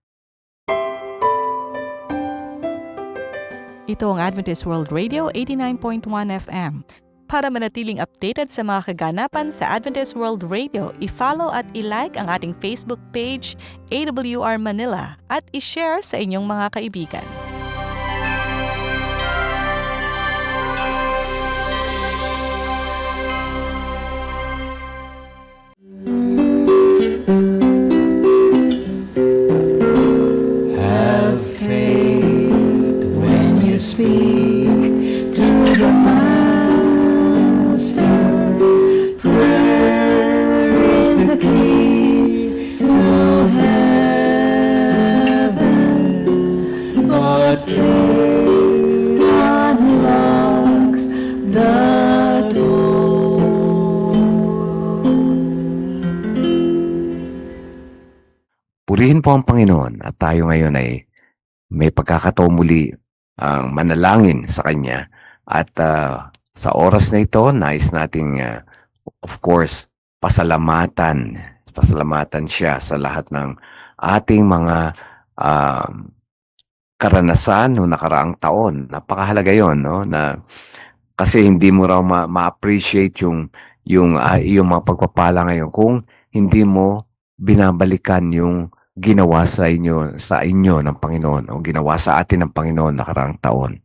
S5: Ito ang Adventist World Radio 89.1 FM. Para manatiling updated sa mga kaganapan sa Adventist World Radio, i-follow at i-like ang ating Facebook page, AWR Manila, at i-share sa inyong mga kaibigan.
S2: Have faith when you speak to the Master. Prayer is the key to heaven, but faith unlocks the door.
S1: Purihin po ang Panginoon at tayo ngayon ay may pagkakataon muli ang manalangin sa Kanya. At sa oras na ito, nais nating, of course, pasalamatan siya sa lahat ng ating mga karanasan noong nakaraang taon. Napakahalaga yon, no? Na kasi hindi mo raw ma-appreciate yung mga pagpapala ngayon kung hindi mo binabalikan yung ginawa sa inyo ng Panginoon o ginawa sa atin ng Panginoon nakaraang taon.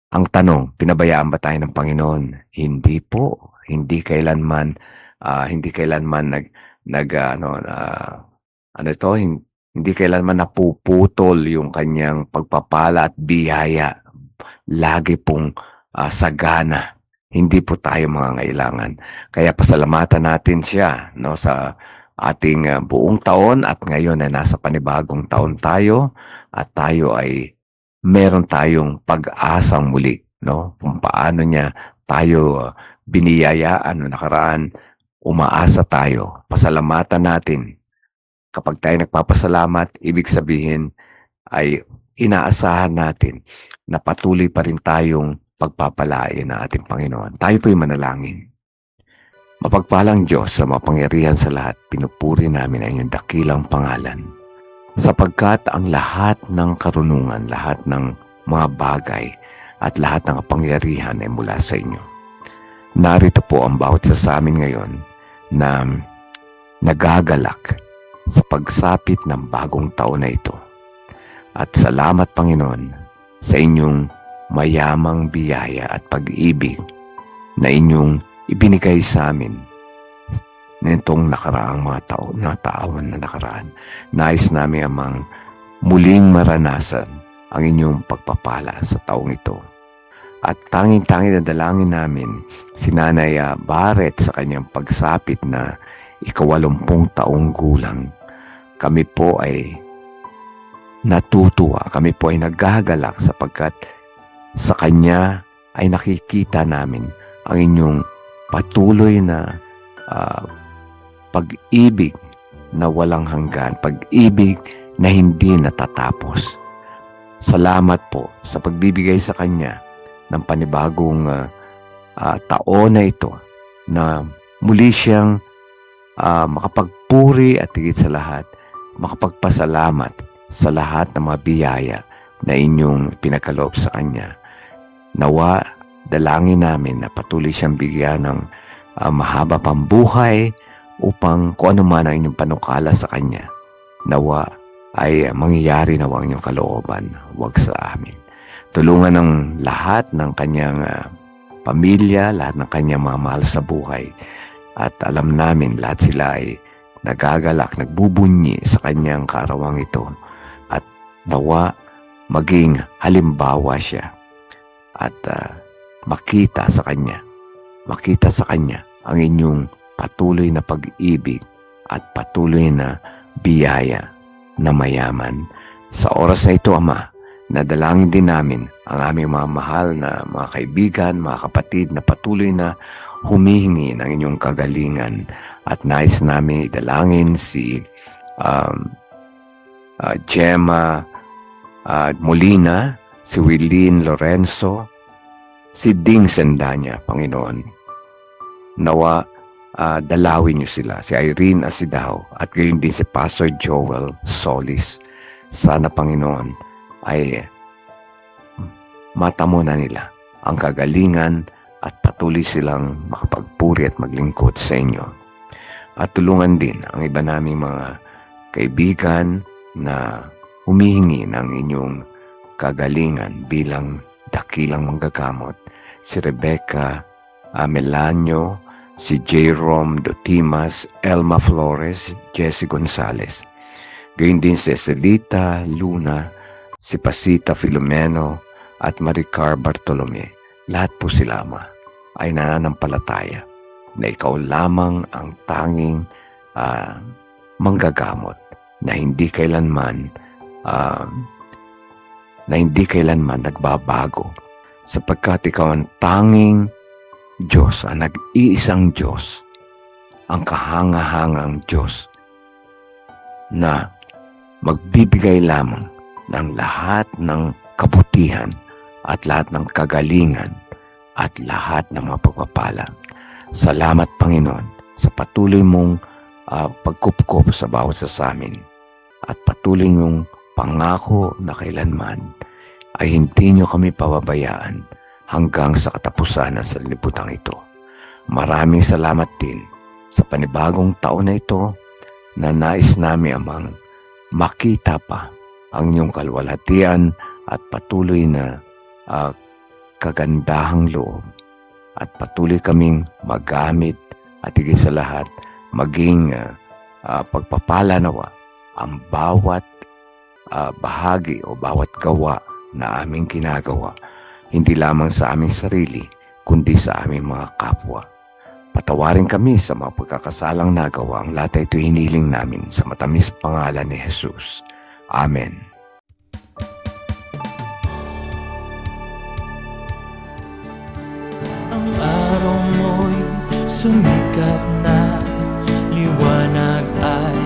S1: Ang tanong, pinabayaan ba tayo ng Panginoon? Hindi po. Hindi kailanman hindi kailanman napuputol yung kanyang pagpapala at biyaya. Lagi pong sagana. Hindi po tayo mangangailangan. Kaya pasalamatan natin siya, no, sa ating buong taon at ngayon ay nasa panibagong taon tayo at tayo ay meron tayong pag-asang muli, no? Kung paano niya tayo biniyayaan noong nakaraan, umaasa tayo. Pasalamatan natin. Kapag tayo nagpapasalamat, ibig sabihin ay inaasahan natin na patuloy pa rin tayong pagpapalain ng ating Panginoon. Tayo po'y manalangin. Mapagpalang Diyos sa mapangyarihan sa lahat, pinupuri namin ang iyong dakilang pangalan. Sapagkat ang lahat ng karunungan, lahat ng mga bagay, at lahat ng kapangyarihan ay mula sa inyo. Narito po ang bawat isa sa amin ngayon na nagagalak sa pagsapit ng bagong taon na ito. At salamat, Panginoon, sa inyong mayamang biyaya at pag-ibig na inyong ibinigay sa amin nitong nakaraang mga taon na nakaraan. Nais namin amang muling maranasan ang inyong pagpapala sa taong ito. At tanging-tanging na dalangin namin si Nanay Barrett sa kanyang pagsapit na 80 taong gulang. Kami po ay natutuwa, kami po ay nagagalak sapagkat sa kanya ay nakikita namin ang inyong patuloy na pag-ibig na walang hanggan, pag-ibig na hindi natatapos. Salamat po sa pagbibigay sa kanya ng panibagong taon na ito na muli siyang makapagpuri at higit sa lahat, makapagpasalamat sa lahat ng mga biyaya na inyong pinagkaloob sa kanya. Nawa, dalangin namin na patuloy siyang bigyan ng mahaba pang buhay upang kung ano man ang inyong panukala sa kanya, nawa ay mangyayari na ang inyong kalooban, wag sa amin. Tulungan ng lahat ng kanyang pamilya, lahat ng kanyang mga mahal sa buhay. At alam namin lahat sila ay nagagalak, nagbubunyi sa kanyang karawang ito. At nawa maging halimbawa siya at makita sa kanya ang inyong patuloy na pag-ibig at patuloy na biyaya na mayaman. Sa oras na ito, Ama, nadalangin din namin ang aming mga mahal na mga kaibigan, mga kapatid na patuloy na humihingi ng inyong kagalingan. At nais namin idalangin si Gemma Molina, si Willeen Lorenzo, si Ding Sendanya, Panginoon. Nawa, dalawin niyo sila, si Irene Asidao, at gayon din si Pastor Joel Solis. Sana, Panginoon, ay matamo na nila ang kagalingan at patuloy silang makapagpuri at maglingkod sa inyo. At tulungan din ang iba naming mga kaibigan na humihingi ng inyong kagalingan bilang dakilang manggagamot. Si Rebecca Melanio, si J-Rom Dotimas, Elma Flores, Jessie Gonzalez. Gayun din si Celita Luna, si Pasita Filomeno, at Maricar Bartolome. Lahat po sila, Ama, ay nananampalataya na ikaw lamang ang tanging manggagamot na hindi kailanman nagbabago, sapagkat ikaw ang tanging Diyos, ang nag-iisang Diyos, ang kahangahangang Diyos na magbibigay lamang ng lahat ng kabutihan at lahat ng kagalingan at lahat ng mga pagpapala. Salamat, Panginoon, sa patuloy mong pagkupkop sa bawat sa amin at patuloy mong pangako na kailanman ay hindi nyo kami pababayaan hanggang sa katapusan ng sanlibutan ito. Maraming salamat din sa panibagong taon na ito na nais namin, Amang, makita pa ang inyong kalwalhatian at patuloy na kagandahang loob, at patuloy kaming magamit at higit sa lahat maging pagpapala nawa ang bawat bahagi o bawat gawa na aming ginagawa, hindi lamang sa aming sarili kundi sa aming mga kapwa. Patawarin kami sa mga pagkakasalang nagawa. Ang lahat ito hiniling namin sa matamis pangalan ni Jesus. Amen.
S2: Ang araw mo'y sumikat na, liwanag ay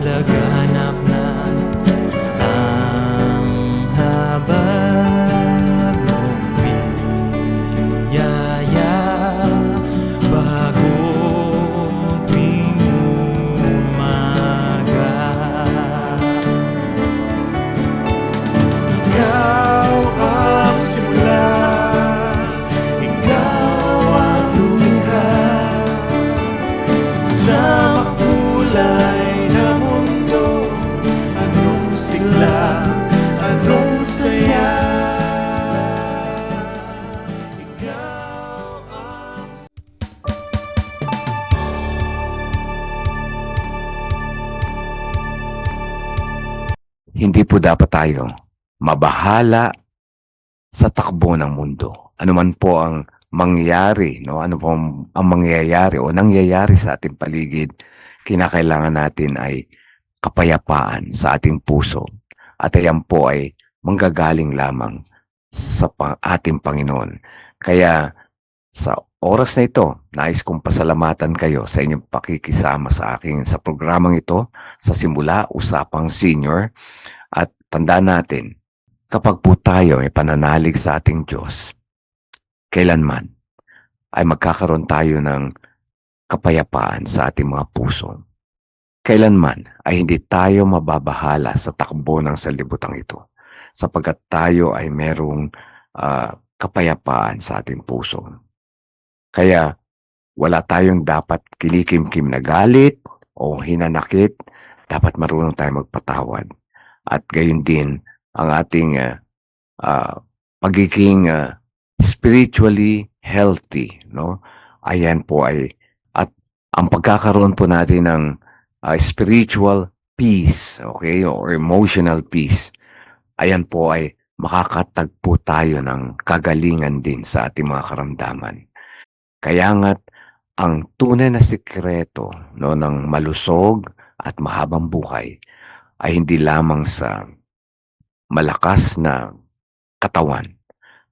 S2: laganap na. Ang habag mong biyaya, bagong umaga. Ikaw ang simula, sa makulay na mundo, anong sigla, anong saya. Ikaw ang
S1: Hindi po dapat tayo mabahala sa takbo ng mundo. Ano man po ang mangyayari, no? Ano po ang mangyayari o nangyayari sa ating paligid, kinakailangan natin ay kapayapaan sa ating puso. At ayan po ay manggagaling lamang sa ating Panginoon. Kaya sa oras na ito, nais kong pasalamatan kayo sa inyong pakikisama sa akin sa programang ito, sa Simula Usapang Senior. At tandaan natin, kapag po tayo ay pananalig sa ating Diyos, kailanman ay magkakaroon tayo ng kapayapaan sa ating mga puso. Kailanman ay hindi tayo mababahala sa takbo ng sanlibutan ito, sapagkat tayo ay merong kapayapaan sa ating puso. Kaya wala tayong dapat kilikimkim na galit o hinanakit. Dapat marunong tayong magpatawad. At gayon din ang ating pagiging spiritually healthy, no? Ayan po ay, at ang pagkakaroon po natin ng spiritual peace, okay, or emotional peace, ayan po ay makakatagpo tayo ng kagalingan din sa ating mga karamdaman. Kaya nga't ang tunay na sikreto, no, ng malusog at mahabang buhay ay hindi lamang sa malakas na katawan,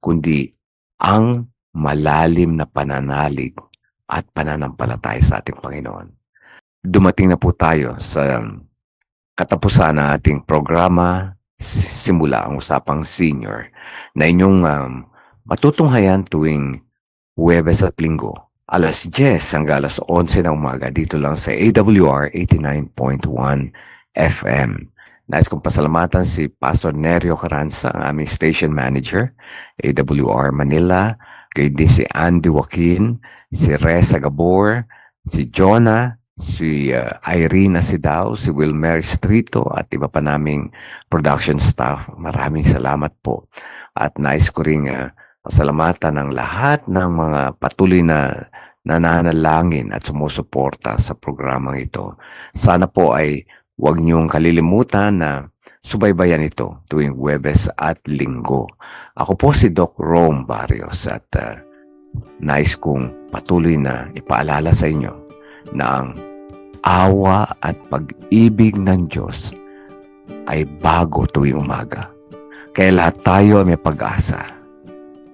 S1: kundi ang malalim na pananalig at pananampalataya sa ating Panginoon. Dumating na po tayo sa katapusan ng ating programa, Simula ang Usapang Senior, na inyong matutunghayan tuwing Huwebes at Linggo, alas 10 hanggang alas 11 ng umaga, dito lang sa AWR 89.1 FM. Nais kong pasalamatan si Pastor Nerio Carranza, ang aming station manager, AWR Manila, Kay din si Andy Joaquin, si Reza Gabor, si Jonah, si Irene Asidao, si Wilmer Strito at iba pa naming production staff. Maraming salamat po. At nais ko ring pasalamatan ng lahat ng mga patuloy na nananalangin at sumusuporta sa programang ito. Sana po ay huwag niyong kalilimutan na subaybayan ito tuwing Huwebes at Linggo. Ako po si Doc Rome Barrios at nais kong patuloy na ipaalala sa inyo na ang awa at pag-ibig ng Diyos ay bago tuwing umaga. Kaya lahat tayo ay may pag-asa.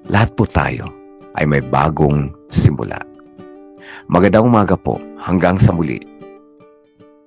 S1: Lahat po tayo ay may bagong simula. Magandang umaga po. Hanggang sa muli.